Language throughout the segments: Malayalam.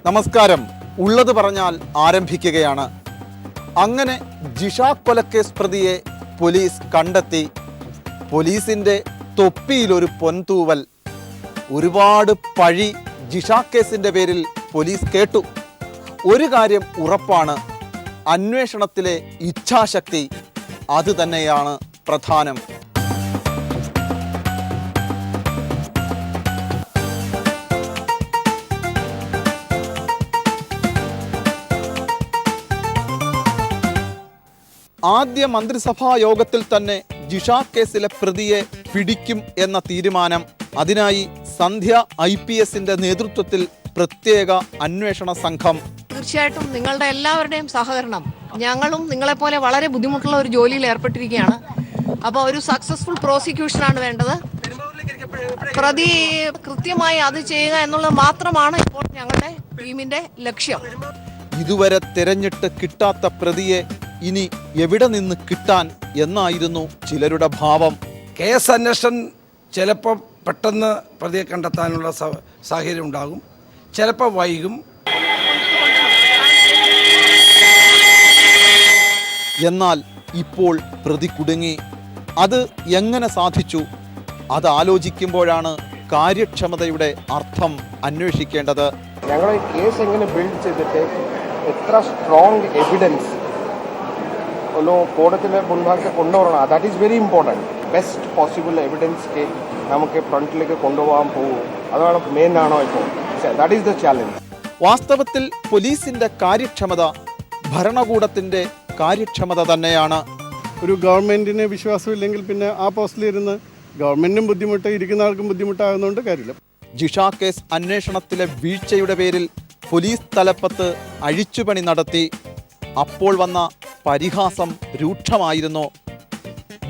നമസ്കാരം. ഉള്ളത് പറഞ്ഞാൽ ആരംഭിക്കുകയാണ്. അങ്ങനെ ജിഷ കൊലക്കേസ് പ്രതിയെ പോലീസ് കണ്ടെത്തി. പോലീസിൻ്റെ തൊപ്പിയിലൊരു പൊൻതൂവൽ. ഒരുപാട് പഴി ജിഷ കേസിൻ്റെ പേരിൽ പോലീസ് കേട്ടു. ഒരു കാര്യം ഉറപ്പാണ്, അന്വേഷണത്തിലെ ഇച്ഛാശക്തി അത് തന്നെയാണ് പ്രധാനം. ആദ്യ മന്ത്രിസഭാ യോഗത്തിൽ തന്നെ ജിഷ കേസിലെ പ്രതിയെ പിടിക്കും എന്ന തീരുമാനം. അതിനായി സന്ധ്യ IPSന്റെ നേതൃത്വത്തിൽ പ്രത്യേക അന്വേഷണ സംഘം. തീർച്ചയായിട്ടും നിങ്ങളുടെ എല്ലാവരുടെയും സഹകരണം. ഞങ്ങളും നിങ്ങളെപ്പോലെ വളരെ ബുദ്ധിമുട്ടുള്ള ഒരു ജോലിയിൽ ഏർപ്പെട്ടിരിക്കുകയാണ്. അപ്പോൾ ഒരു സക്സസ്ഫുൾ പ്രോസിക്യൂഷനാണ് വേണ്ടത്. പ്രതി കൃത്യമായി അത് ചെയ്യുക എന്നുള്ളത് മാത്രമാണ് ഇപ്പോൾ ഞങ്ങളുടെ ടീമിന്റെ ലക്ഷ്യം. ഇതുവരെ തിരഞ്ഞിട്ട് കിട്ടാത്ത പ്രതിയെ ഇനി എവിടെ നിന്ന് കിട്ടാൻ എന്നായിരുന്നു ചിലരുടെ ഭാവം. കേസ് അന്വേഷണം ചിലപ്പോൾ പെട്ടെന്ന് പ്രതിയെ കണ്ടെത്താനുള്ള സാഹചര്യം ഉണ്ടാകും, ചിലപ്പോൾ വൈകും. എന്നാൽ ഇപ്പോൾ പ്രതി കുടുങ്ങി. അത് എങ്ങനെ സാധിച്ചു? അത് ആലോചിക്കുമ്പോഴാണ് കാര്യക്ഷമതയുടെ അർത്ഥം അന്വേഷിക്കേണ്ടത്. ഞങ്ങൾ ഈ കേസ് എങ്ങനെ ബിൽഡ് ചെയ്തിട്ട് എത്ര സ്ട്രോങ് എവിഡൻസ് കോടതിയുടെ മുൻപാകെ കൊണ്ടുവരണം, that is very important. Best possible evidence നമുക്ക് ഫ്രണ്ടിലേക്ക് കൊണ്ടുപോകാൻ പോകും. അതാണ് മെയിൻ ആണോ ഇപ്പോൾ, ദാറ്റ് ഈസ് ദ ചാലഞ്ച്. വാസ്തവത്തിൽ പോലീസിന്റെ കാര്യക്ഷമത ഭരണകൂടത്തിന്റെ കാര്യക്ഷമത തന്നെയാണ്. ഒരു ഗവൺമെന്റിന് വിശ്വാസമില്ലെങ്കിൽ പിന്നെ ആ പോസ്റ്റിലിരുന്ന് ഗവൺമെന്റിനും ബുദ്ധിമുട്ട്, ഇരിക്കുന്ന ആൾക്കും ബുദ്ധിമുട്ടാകുന്നതുകൊണ്ട് കാര്യമില്ല. ജിഷ കേസ് അന്വേഷണത്തിലെ വീഴ്ചയുടെ പേരിൽ പോലീസ് തലപ്പത്ത് അഴിച്ചുപണി നടത്തി. അപ്പോൾ വന്ന പരിഹാസം രൂക്ഷമായിരുന്നു.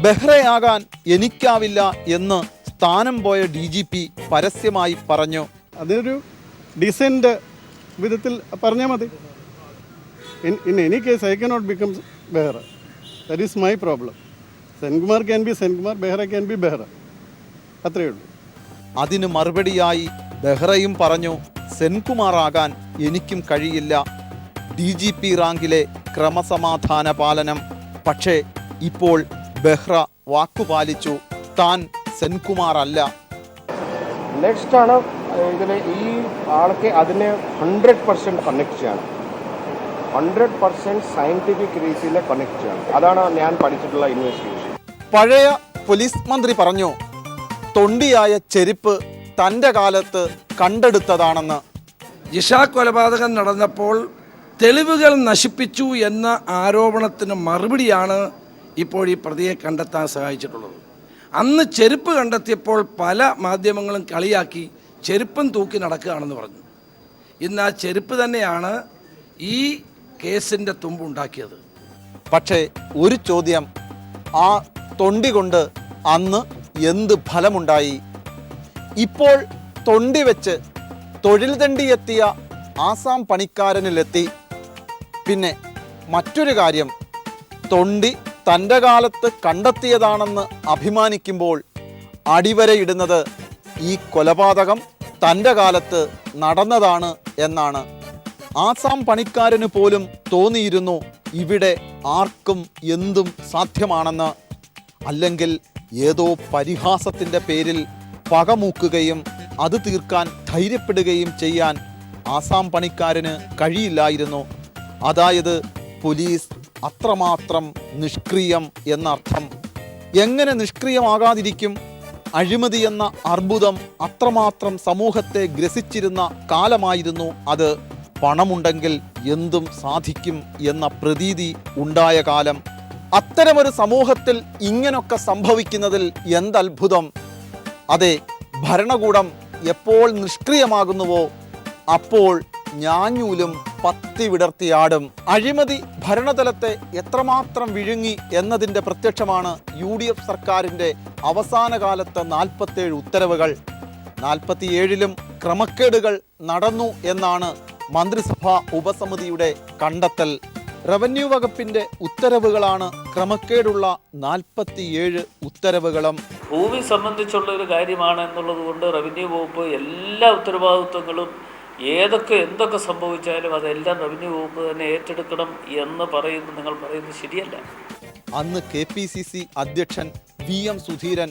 ബെഹ്റയാകാൻ എനിക്കാവില്ല എന്ന് സ്ഥാനം പോയ DGP പരസ്യമായി പറഞ്ഞു. അതൊരു ഡീസെന്റ് വിധത്തിൽ പറഞ്ഞാൽ മതി. In any case I cannot become Behera. That is my problem. Senkumar can be Senkumar, Behera can be Behera. അത്രയേ ഉള്ളൂ. അതിന് മറുപടിയായി ബെഹ്റയും പറഞ്ഞു, സെൻകുമാറാകാൻ എനിക്കും കഴിയില്ല. DGP റാങ്കിലെ ക്രമസമാധാന പാലനം. പക്ഷേ ഇപ്പോൾ ബെഹ്റ വാക്കുപാലിച്ചു, താൻ സെൻകുമാർ അല്ല. നെക്സ്റ്റ് ആണ് ഇതിൽ ഈ ആൾക്ക് അതിനെ 100% കണക്ട് ചെയ്യണം, 100% സയന്റിഫിക് രീതിയിൽ കണക്ട് ചെയ്യണം. അതാണ് ഞാൻ പഠിച്ചിട്ടുള്ള ഇൻവെസ്റ്റിഗേഷൻ. പഴയ പോലീസ് മന്ത്രി പറഞ്ഞു, തൊണ്ടിയായ ചെരുപ്പ് തൻ്റെ കാലത്ത് കണ്ടെടുത്തതാണെന്ന്. ജിഷ കൊലപാതകം നടന്നപ്പോൾ തെളിവുകൾ നശിപ്പിച്ചു എന്ന ആരോപണത്തിന് മറുപടിയാണ് ഇപ്പോൾ ഈ പ്രതിയെ കണ്ടെത്താൻ സഹായിച്ചിട്ടുള്ളത്. അന്ന് ചെരുപ്പ് കണ്ടെത്തിയപ്പോൾ പല മാധ്യമങ്ങളും കളിയാക്കി ചെരുപ്പും തൂക്കി നടക്കുകയാണെന്ന് പറഞ്ഞു. ഇന്ന് ആ ചെരുപ്പ് തന്നെയാണ് ഈ കേസിൻ്റെ തുമ്പുണ്ടാക്കിയത്. പക്ഷേ ഒരു ചോദ്യം, ആ തൊണ്ടി കൊണ്ട് അന്ന് എന്ത് ഫലമുണ്ടായി? ഇപ്പോൾ തൊണ്ടി വെച്ച് തൊഴിൽ തണ്ടിയെത്തിയ ആസാം പണിക്കാരനിലെത്തി. പിന്നെ മറ്റൊരു കാര്യം, തൊണ്ടി തൻ്റെ കാലത്ത് കണ്ടെത്തിയതാണെന്ന് അഭിമാനിക്കുമ്പോൾ അടിവരയിടുന്നത് ഈ കൊലപാതകം തൻ്റെ കാലത്ത് നടന്നതാണ് എന്നാണ്. ആസാം പണിക്കാരന് പോലും തോന്നിയിരുന്നു ഇവിടെ ആർക്കും എന്തും സാധ്യമാണെന്ന്. അല്ലെങ്കിൽ ഏതോ പരിഹാസത്തിൻ്റെ പേരിൽ പകമൂക്കുകയും അത് തീർക്കാൻ ധൈര്യപ്പെടുകയും ചെയ്യാൻ ആസാം പണിക്കാരന് കഴിയില്ലായിരുന്നു. അതായത് പോലീസ് അത്രമാത്രം നിഷ്ക്രിയം എന്നർത്ഥം. എങ്ങനെ നിഷ്ക്രിയമാകാതിരിക്കും? അഴിമതി എന്ന അർബുദം അത്രമാത്രം സമൂഹത്തെ ഗ്രസിച്ചിരുന്ന കാലമായിരുന്നു അത്. പണമുണ്ടെങ്കിൽ എന്തും സാധിക്കും എന്ന പ്രതീതി ഉണ്ടായ കാലം. അത്തരമൊരു സമൂഹത്തിൽ ഇങ്ങനൊക്കെ സംഭവിക്കുന്നതിൽ എന്തത്ഭുതം. അതെ, ഭരണകൂടം എപ്പോൾ നിഷ്ക്രിയമാകുന്നുവോ അപ്പോൾ ഞാഞ്ഞൂലും പത്തി വിടർത്തിയാടും. അഴിമതി ഭരണതലത്തെ എത്രമാത്രം വിഴുങ്ങി എന്നതിൻ്റെ പ്രത്യക്ഷമാണ് UDF സർക്കാരിൻ്റെ അവസാന കാലത്തെ 47 ഉത്തരവുകൾ. 47ലും ക്രമക്കേടുകൾ നടന്നു എന്നാണ് മന്ത്രിസഭാ ഉപസമിതിയുടെ കണ്ടെത്തൽ. റവന്യൂ വകുപ്പിന്റെ ഉത്തരവുകളാണ് ക്രമക്കേടുള്ള 47 ഉത്തരവുകളും. ഭൂമി സംബന്ധിച്ചുള്ള ഒരു കാര്യമാണ് എന്നുള്ളത് കൊണ്ട് റവന്യൂ വകുപ്പ് എല്ലാ ഉത്തരവാദിത്വങ്ങളും എന്തൊക്കെ സംഭവിച്ചാലും അതെല്ലാം റവന്യൂ വകുപ്പ് തന്നെ ഏറ്റെടുക്കണം എന്ന് നിങ്ങൾ പറയുന്നത് ശരിയല്ല. അന്ന് KPCC അധ്യക്ഷൻ VM സുധീരൻ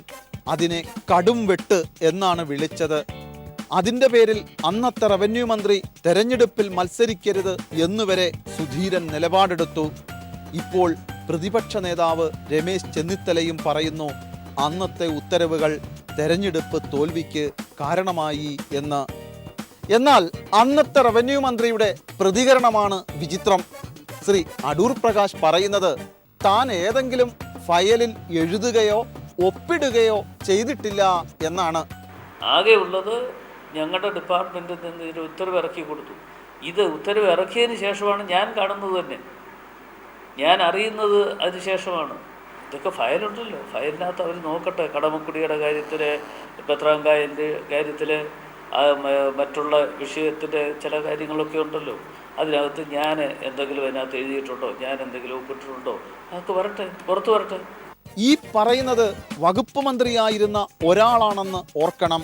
അതിനെ കടും വെട്ട് എന്നാണ് വിളിച്ചത്. അതിൻ്റെ പേരിൽ അന്നത്തെ റവന്യൂ മന്ത്രി തെരഞ്ഞെടുപ്പിൽ മത്സരിക്കരുത് എന്നുവരെ സുധീരൻ നിലപാടെടുത്തു. ഇപ്പോൾ പ്രതിപക്ഷ നേതാവ് രമേശ് ചെന്നിത്തലയും പറയുന്നു അന്നത്തെ ഉത്തരവുകൾ തെരഞ്ഞെടുപ്പ് തോൽവിക്ക് കാരണമായി എന്ന്. എന്നാൽ അന്നത്തെ റവന്യൂ മന്ത്രിയുടെ പ്രതികരണമാണ് വിചിത്രം. ശ്രീ അടൂർ പ്രകാശ് പറയുന്നത് താൻ ഏതെങ്കിലും ഫയലിൽ എഴുതുകയോ ഒപ്പിടുകയോ ചെയ്തിട്ടില്ല എന്നാണ്. ആകെ ഉള്ളത് ഞങ്ങളുടെ ഡിപ്പാർട്ട്മെൻറ്റിൽ നിന്ന് ഇതിന് ഉത്തരവ് ഇറക്കി കൊടുത്തു. ഇത് ഉത്തരവ് ഇറക്കിയതിന് ശേഷമാണ് ഞാൻ കാണുന്നത് തന്നെ, ഞാൻ അറിയുന്നത് അതിന് ശേഷമാണ്. ഇതൊക്കെ ഫയലുണ്ടല്ലോ, ഫയലിനകത്ത് അവർ നോക്കട്ടെ. കടമക്കുടിയുടെ കാര്യത്തിൽ, പത്രാങ്കായലിൻ്റെ കാര്യത്തിൽ, മറ്റുള്ള വിഷയത്തിൻ്റെ ചില കാര്യങ്ങളൊക്കെ ഉണ്ടല്ലോ, അതിനകത്ത് ഞാൻ എന്തെങ്കിലും അതിനകത്ത് എഴുതിയിട്ടുണ്ടോ, ഞാൻ എന്തെങ്കിലും ഒപ്പിട്ടിട്ടുണ്ടോ, അതൊക്കെ വരട്ടെ, പുറത്തു വരട്ടെ. ഈ പറയുന്നത് വകുപ്പ് മന്ത്രിയായിരുന്ന ഒരാളാണെന്ന് ഓർക്കണം.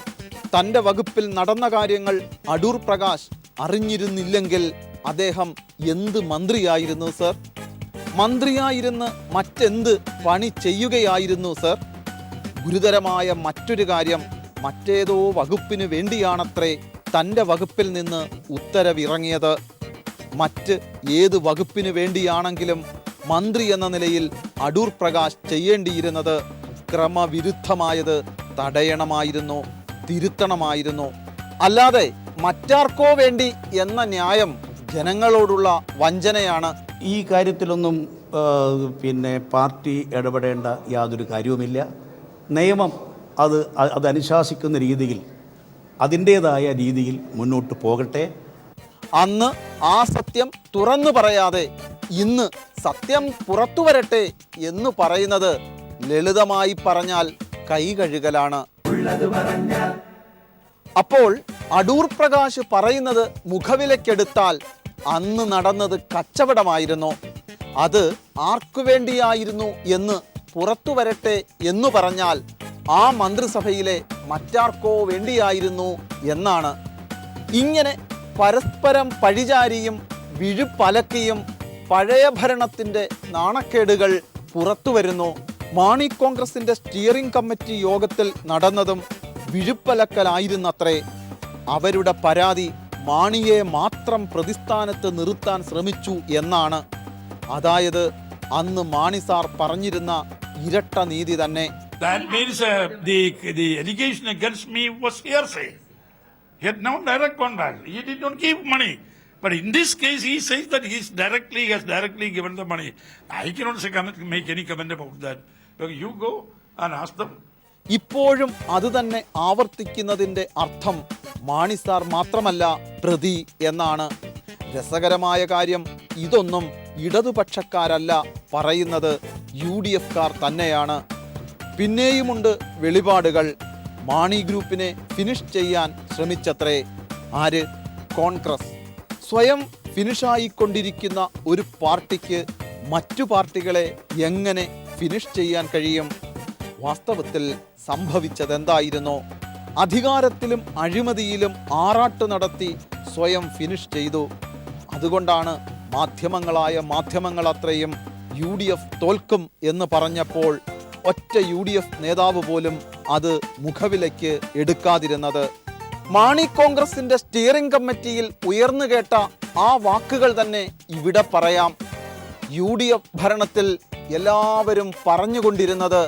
തൻ്റെ വകുപ്പിൽ നടന്ന കാര്യങ്ങൾ അടൂർ പ്രകാശ് അറിഞ്ഞിരുന്നില്ലെങ്കിൽ അദ്ദേഹം എന്ത് മന്ത്രിയായിരുന്നു സർ? മന്ത്രിയായിരുന്ന് മറ്റെന്ത് പണി ചെയ്യുകയായിരുന്നു സർ? ഗുരുതരമായ മറ്റൊരു കാര്യം, മറ്റേതോ വകുപ്പിന് വേണ്ടിയാണത്രേ തൻ്റെ വകുപ്പിൽ നിന്ന് ഉത്തരവിറങ്ങിയത്. മറ്റ് ഏത് വകുപ്പിന് വേണ്ടിയാണെങ്കിലും മന്ത്രി എന്ന നിലയിൽ അടൂർ പ്രകാശ് ചെയ്യേണ്ടിയിരുന്നത് ക്രമവിരുദ്ധമായത് തടയണമായിരുന്നു, തിരുത്തണമായിരുന്നു. അല്ലാതെ മറ്റാർക്കോ വേണ്ടി എന്ന ന്യായം ജനങ്ങളോടുള്ള വഞ്ചനയാണ്. ഈ കാര്യത്തിലൊന്നും പാർട്ടി ഇടപെടേണ്ട യാതൊരു കാര്യവുമില്ല. നിയമം അത് അനുശാസിക്കുന്ന രീതിയിൽ അതിൻ്റേതായ രീതിയിൽ മുന്നോട്ട് പോകട്ടെ. അന്ന് ആ സത്യം തുറന്നു പറയാതെ ഇന്ന് സത്യം പുറത്തു വരട്ടെ എന്ന് പറയുന്നത് ലളിതമായി പറഞ്ഞാൽ കൈകഴുകലാണ്. അപ്പോൾ അടൂർ പ്രകാശ് പറയുന്നത് മുഖവിലക്കെടുത്താൽ അന്ന് നടന്നത് കച്ചവടമായിരുന്നു. അത് ആർക്കു വേണ്ടിയായിരുന്നു എന്ന് പുറത്തു വരട്ടെ എന്നു പറഞ്ഞാൽ ആ മന്ത്രിസഭയിലെ മറ്റാർക്കോ വേണ്ടിയായിരുന്നു എന്നാണ്. ഇങ്ങനെ പരസ്പരം പഴിചാരിയും വിഴുപ്പലക്കിയും പഴയ ഭരണത്തിൻ്റെ നാണക്കേടുകൾ പുറത്തു വരുന്നു. മാണി കോൺഗ്രസിൻ്റെ സ്റ്റിയറിംഗ് കമ്മിറ്റി യോഗത്തിൽ നടന്നതും വിഴുപ്പലക്കലായിരുന്നത്രേ. അവരുടെ പരാതി മാണിയെ മാത്രം പ്രതിസ്ഥാനത്ത് നിർത്താൻ ശ്രമിച്ചു എന്നാണ്. അതായത് അന്ന് മാണി സാർ പറഞ്ഞിരുന്ന ഇരട്ട നീതി തന്നെ. That means the allegation against me was hearsay. He had no direct contact. He did not give money. But in this case, he says that he has directly given the money. I cannot make any comment about that. You go and ask them. ഇപ്പോഴും അതുതന്നെ ആവർത്തിക്കുന്നതിൻ്റെ അർത്ഥം മാണി സാർ മാത്രമല്ല പ്രതി എന്നാണ്. രസകരമായ കാര്യം, ഇതൊന്നും ഇടതുപക്ഷക്കാരല്ല പറയുന്നത്, UDF-കാർ തന്നെയാണ്. പിന്നെയുമുണ്ട് വെളിപാടുകൾ. മാണി ഗ്രൂപ്പിനെ ഫിനിഷ് ചെയ്യാൻ ശ്രമിച്ചത്രേ. ആര്? കോൺഗ്രസ്. സ്വയം ഫിനിഷായിക്കൊണ്ടിരിക്കുന്ന ഒരു പാർട്ടിക്ക് മറ്റു പാർട്ടികളെ എങ്ങനെ ഫിനിഷ് ചെയ്യാൻ കഴിയും? വാസ്തവത്തിൽ സംഭവിച്ചതെന്തായിരുന്നു? അധികാരത്തിലും അഴിമതിയിലും ആറാട്ട് നടത്തി സ്വയം ഫിനിഷ് ചെയ്തു. അതുകൊണ്ടാണ് മാധ്യമങ്ങൾ അത്രയും UDF തോൽക്കും എന്ന് പറഞ്ഞപ്പോൾ ഒറ്റ UDF നേതാവ് പോലും അത് മുഖവിലയ്ക്ക് എടുക്കാതിരുന്നത്. മാണി കോൺഗ്രസിന്റെ സ്റ്റിയറിംഗ് കമ്മിറ്റിയിൽ ഉയർന്നു കേട്ട ആ വാക്കുകൾ തന്നെ ഇവിടെ പറയാം. UDF ഭരണത്തിൽ എല്ലാവരും പറഞ്ഞുകൊണ്ടിരുന്നത്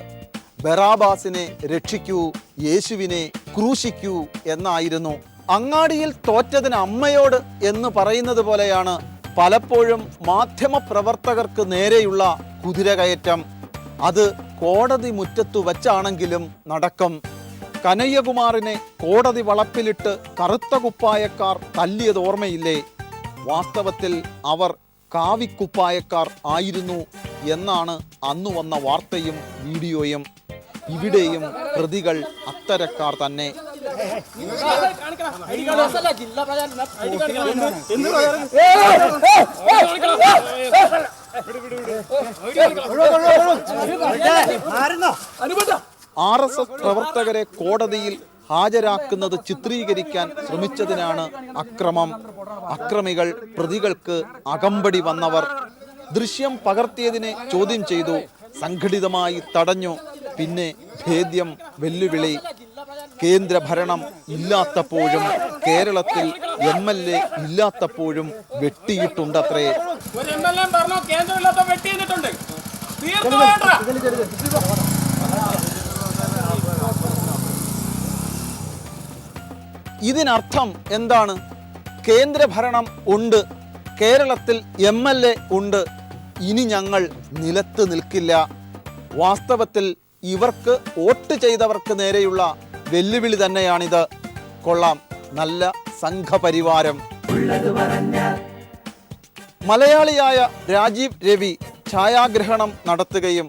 ബറാബാസിനെ രക്ഷിക്കൂ, യേശുവിനെ ക്രൂശിക്കൂ എന്നായിരുന്നു. അങ്ങാടിയിൽ തോറ്റതിന് അമ്മയോട് എന്ന് പറയുന്നത് പോലെയാണ് പലപ്പോഴും മാധ്യമ പ്രവർത്തകർക്ക് നേരെയുള്ള കുതിരകയറ്റം. അത് കോടതി മുറ്റത്തു വച്ചാണെങ്കിലും നടക്കും. കനയ്യകുമാറിനെ കോടതി വളപ്പിലിട്ട് കറുത്ത കുപ്പായക്കാർ തല്ലിയത് ഓർമ്മയില്ലേ? വാസ്തവത്തിൽ അവർ കാവിക്കുപ്പായക്കാർ ആയിരുന്നു എന്നാണ് അന്നു വന്ന വാർത്തയും വീഡിയോയും. ഇവിടെയും പ്രതികൾ അത്തരക്കാർ തന്നെ. RSS പ്രവർത്തകരെ കോടതിയിൽ ഹാജരാക്കുന്നത് ചിത്രീകരിക്കാൻ ശ്രമിച്ചതിനാണ് അക്രമം. അക്രമികൾ പ്രതികൾക്ക് അകമ്പടി വന്നവർ. ദൃശ്യം പകർത്തിയതിനെ ചോദ്യം ചെയ്തു, സംഘടിതമായി തടഞ്ഞു. പിന്നെ ഭേദ്യം, വെല്ലുവിളി. കേന്ദ്ര ഭരണം ഇല്ലാത്തപ്പോഴും കേരളത്തിൽ MLA ഇല്ലാത്തപ്പോഴും വെട്ടിയിട്ടുണ്ടത്രേ. ഇതിനർത്ഥം എന്താണ്? കേന്ദ്രഭരണം ഉണ്ട്, കേരളത്തിൽ MLA ഉണ്ട്, ഇനി ഞങ്ങൾ നിലത്ത് നിൽക്കില്ല. വാസ്തവത്തിൽ ഇവർക്ക് വോട്ട് ചെയ്തവർക്ക് നേരെയുള്ള വെല്ലുവിളി തന്നെയാണിത്. കൊള്ളാം, നല്ല സംഘപരിവാരം. മലയാളിയായ രാജീവ് രവി ഛായാഗ്രഹണം നടത്തുകയും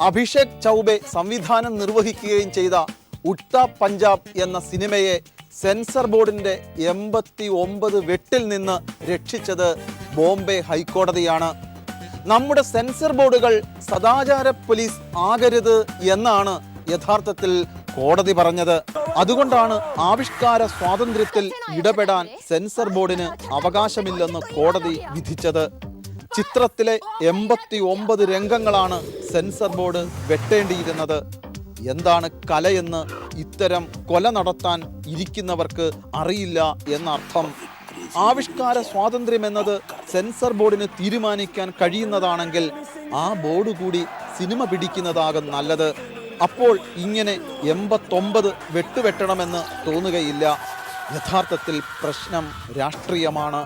അഭിഷേക് ചൗബെ സംവിധാനം നിർവഹിക്കുകയും ചെയ്ത ഉഡ്ത പഞ്ചാബ് എന്ന സിനിമയെ സെൻസർ ബോർഡിന്റെ 89 വെട്ടിൽ നിന്ന് രക്ഷിച്ചത് ബോംബെ ഹൈക്കോടതിയാണ്. നമ്മുടെ സെൻസർ ബോർഡുകൾ സദാചാര പോലീസ് ആകരുത് എന്നാണ് യഥാർത്ഥത്തിൽ കോടതി പറഞ്ഞത്. അതുകൊണ്ടാണ് ആവിഷ്കാര സ്വാതന്ത്ര്യത്തിൽ ഇടപെടാൻ സെൻസർ ബോർഡിന് അവകാശമില്ലെന്ന് കോടതി വിധിച്ചത്. ചിത്രത്തിലെ 89 രംഗങ്ങളാണ് സെൻസർ ബോർഡ് വെട്ടേണ്ടിയിരുന്നത്. എന്താണ് കലയെന്ന് ഇത്തരം കൊല നടത്താൻ ഇരിക്കുന്നവർക്ക് അറിയില്ല എന്നർത്ഥം. ആവിഷ്കാര സ്വാതന്ത്ര്യം എന്നത് സെൻസർ ബോർഡിന് തീരുമാനിക്കാൻ കഴിയുന്നതാണെങ്കിൽ ആ ബോർഡ് കൂടി സിനിമ പിടിക്കുന്നതാകും നല്ലത്. അപ്പോൾ ഇങ്ങനെ 89 വെട്ടുവെട്ടണമെന്ന് തോന്നുകയില്ല. യഥാർത്ഥത്തിൽ പ്രശ്നം രാഷ്ട്രീയമാണ്.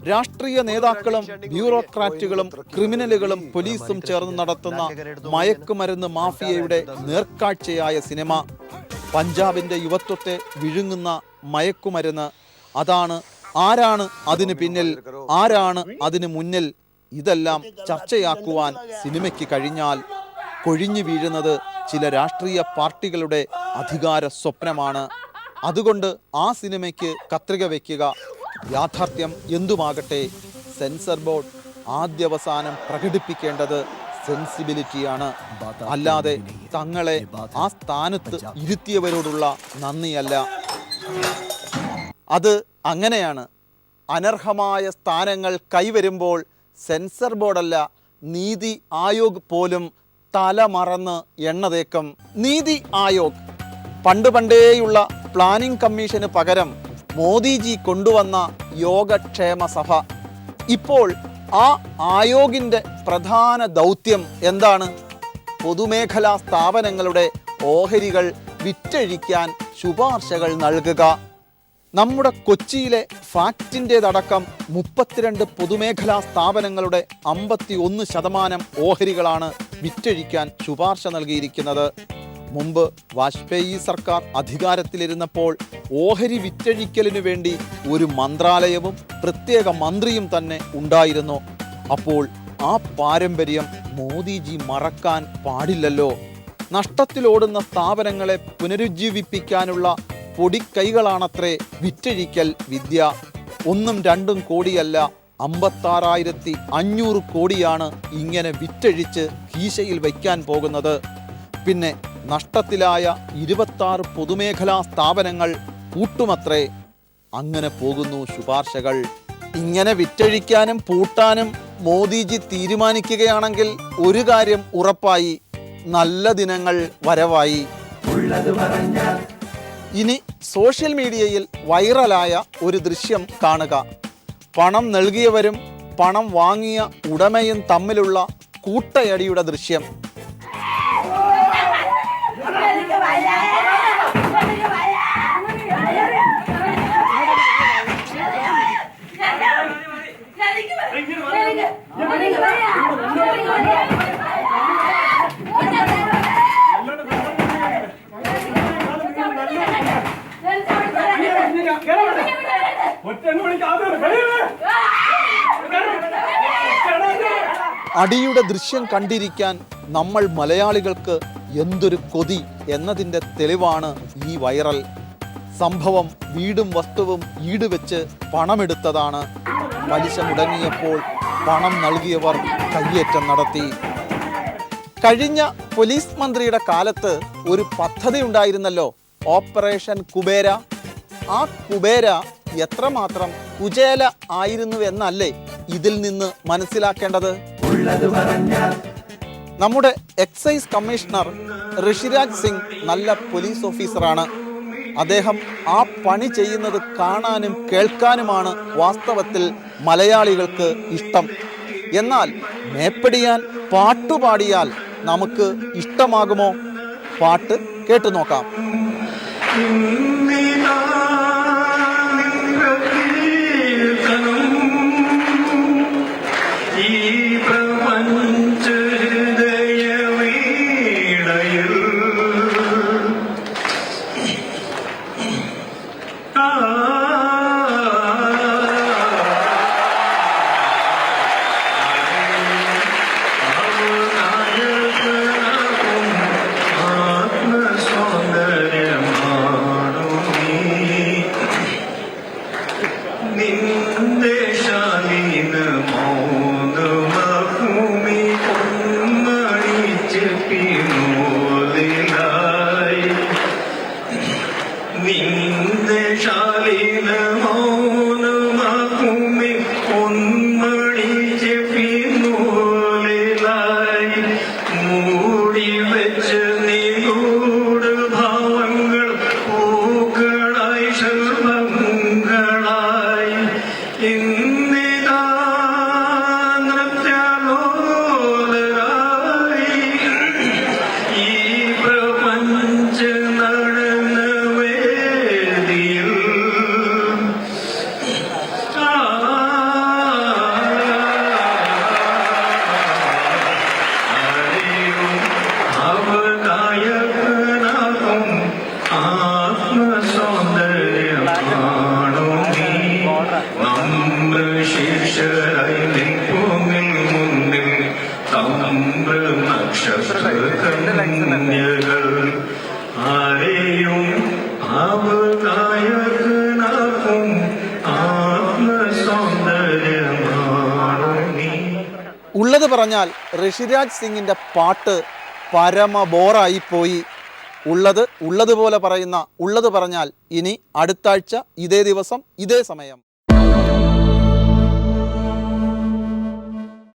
രാഷ്ട്രീയ നേതാക്കളും ബ്യൂറോക്രാറ്റുകളും ക്രിമിനലുകളും പോലീസും ചേർന്ന് നടത്തുന്ന മയക്കുമരുന്ന് മാഫിയയുടെ നേർക്കാഴ്ചയായ സിനിമ. പഞ്ചാബിന്റെ യുവത്വത്തെ വിഴുങ്ങുന്ന മയക്കുമരുന്ന്. അതാണ്. ആരാണ് അതിന് പിന്നിൽ, ആരാണ് അതിന് മുന്നിൽ? ഇതെല്ലാം ചർച്ചയാക്കുവാൻ സിനിമയ്ക്ക് കഴിഞ്ഞാൽ കൊഴിഞ്ഞു വീഴുന്നത് ചില രാഷ്ട്രീയ പാർട്ടികളുടെ അധികാര സ്വപ്നമാണ്. അതുകൊണ്ട് ആ സിനിമയ്ക്ക് കത്രിക വയ്ക്കുക. യാഥാർത്ഥ്യം എന്തുമാകട്ടെ, സെൻസർ ബോർഡ് ആദ്യവസാനം പ്രകടിപ്പിക്കേണ്ടത് സെൻസിബിലിറ്റിയാണ്. അല്ലാതെ തങ്ങളെ ആ സ്ഥാനത്ത് ഇരുത്തിയവരോടുള്ള നന്ദിയല്ല. അത് അങ്ങനെയാണ്. അനർഹമായ സ്ഥാനങ്ങൾ കൈവരുമ്പോൾ സെൻസർ ബോർഡല്ല, നീതി ആയോഗ് പോലും തലമറന്ന് എണ്ണതേക്കും. നീതി ആയോഗ് പണ്ടേയുള്ള പ്ലാനിംഗ് കമ്മീഷന് പകരം മോദിജി കൊണ്ടുവന്ന യോഗക്ഷേമ സഭ. ഇപ്പോൾ ആ ആയോഗിൻ്റെ പ്രധാന ദൗത്യം എന്താണ്? പൊതുമേഖലാ സ്ഥാപനങ്ങളുടെ ഓഹരികൾ വിറ്റഴിക്കാൻ ശുപാർശകൾ നൽകുക. നമ്മുടെ കൊച്ചിയിലെ ഫാക്റ്റിൻ്റെതടക്കം 32 പൊതുമേഖലാ സ്ഥാപനങ്ങളുടെ 51% ഓഹരികളാണ് വിറ്റഴിക്കാൻ ശുപാർശ നൽകിയിരിക്കുന്നത്. മുമ്പ് വാജ്പേയി സർക്കാർ അധികാരത്തിലിരുന്നപ്പോൾ ഓഹരി വിറ്റഴിക്കലിനു വേണ്ടി ഒരു മന്ത്രാലയവും പ്രത്യേക മന്ത്രിയും തന്നെ ഉണ്ടായിരുന്നു. അപ്പോൾ ആ പാരമ്പര്യം മോദിജി മറക്കാൻ പാടില്ലല്ലോ. നഷ്ടത്തിലോടുന്ന സ്ഥാപനങ്ങളെ പുനരുജ്ജീവിപ്പിക്കാനുള്ള പൊടിക്കൈകളാണത്രേ വിറ്റഴിക്കൽ വിദ്യ. 1-2 കോടിയല്ല, 56,500 കോടിയാണ് ഇങ്ങനെ വിറ്റഴിച്ച് കീശയിൽ വയ്ക്കാൻ പോകുന്നത്. പിന്നെ നഷ്ടത്തിലായ 26 പൊതുമേഖലാ സ്ഥാപനങ്ങൾ പൂട്ടുമത്രേ. അങ്ങനെ പോകുന്നു ശുപാർശകൾ. ഇങ്ങനെ വിറ്റഴിക്കാനും പൂട്ടാനും മോദിജി തീരുമാനിക്കുകയാണെങ്കിൽ ഒരു കാര്യം ഉറപ്പായി, നല്ല ദിനങ്ങൾ വരവായി. ഇനി സോഷ്യൽ മീഡിയയിൽ വൈറലായ ഒരു ദൃശ്യം കാണുക. പണം നൽകിയവരും പണം വാങ്ങിയ ഉടമയും തമ്മിലുള്ള കൂട്ടയടിയുടെ ദൃശ്യം. അടിയുടെ ദൃശ്യം കണ്ടിരിക്കാൻ നമ്മൾ മലയാളികൾക്ക് എന്തൊരു കൊതി എന്നതിൻ്റെ തെളിവാണ് ഈ വൈറൽ. സംഭവം വീടും വസ്തുവും ഈടുവെച്ച് പണമെടുത്തതാണ്. പലിശ മുടങ്ങിയപ്പോൾ പണം നൽകിയവർ കയ്യേറ്റം നടത്തി. കഴിഞ്ഞ പോലീസ് മന്ത്രിയുടെ കാലത്ത് ഒരു പദ്ധതി ഉണ്ടായിരുന്നല്ലോ, ഓപ്പറേഷൻ കുബേര. ആ കുബേര എത്രമാത്രം കുചേല ആയിരുന്നുവെന്നല്ലേ ഇതിൽ നിന്ന് മനസ്സിലാക്കേണ്ടത്? നമ്മുടെ എക്സൈസ് കമ്മീഷണർ ഋഷിരാജ് സിംഗ് നല്ല പോലീസ് ഓഫീസറാണ്. അദ്ദേഹം ആ പണി ചെയ്യുന്നത് കാണാനും കേൾക്കാനുമാണ് വാസ്തവത്തിൽ മലയാളികൾക്ക് ഇഷ്ടം. എന്നാൽ മേപ്പടിയാൻ പാട്ടുപാടിയാൽ നമുക്ക് ഇഷ്ടമാകുമോ? പാട്ട് കേട്ടു നോക്കാം. ഉള്ളത് പറഞ്ഞാൽ ഋഷിരാജ് സിംഗിൻ്റെ പാട്ട് പരമ ബോറായിപ്പോയി. ഉള്ളത് ഉള്ളതുപോലെ പറയുന്ന ഉള്ളത് പറഞ്ഞാൽ ഇനി അടുത്താഴ്ച ഇതേ ദിവസം ഇതേ സമയം.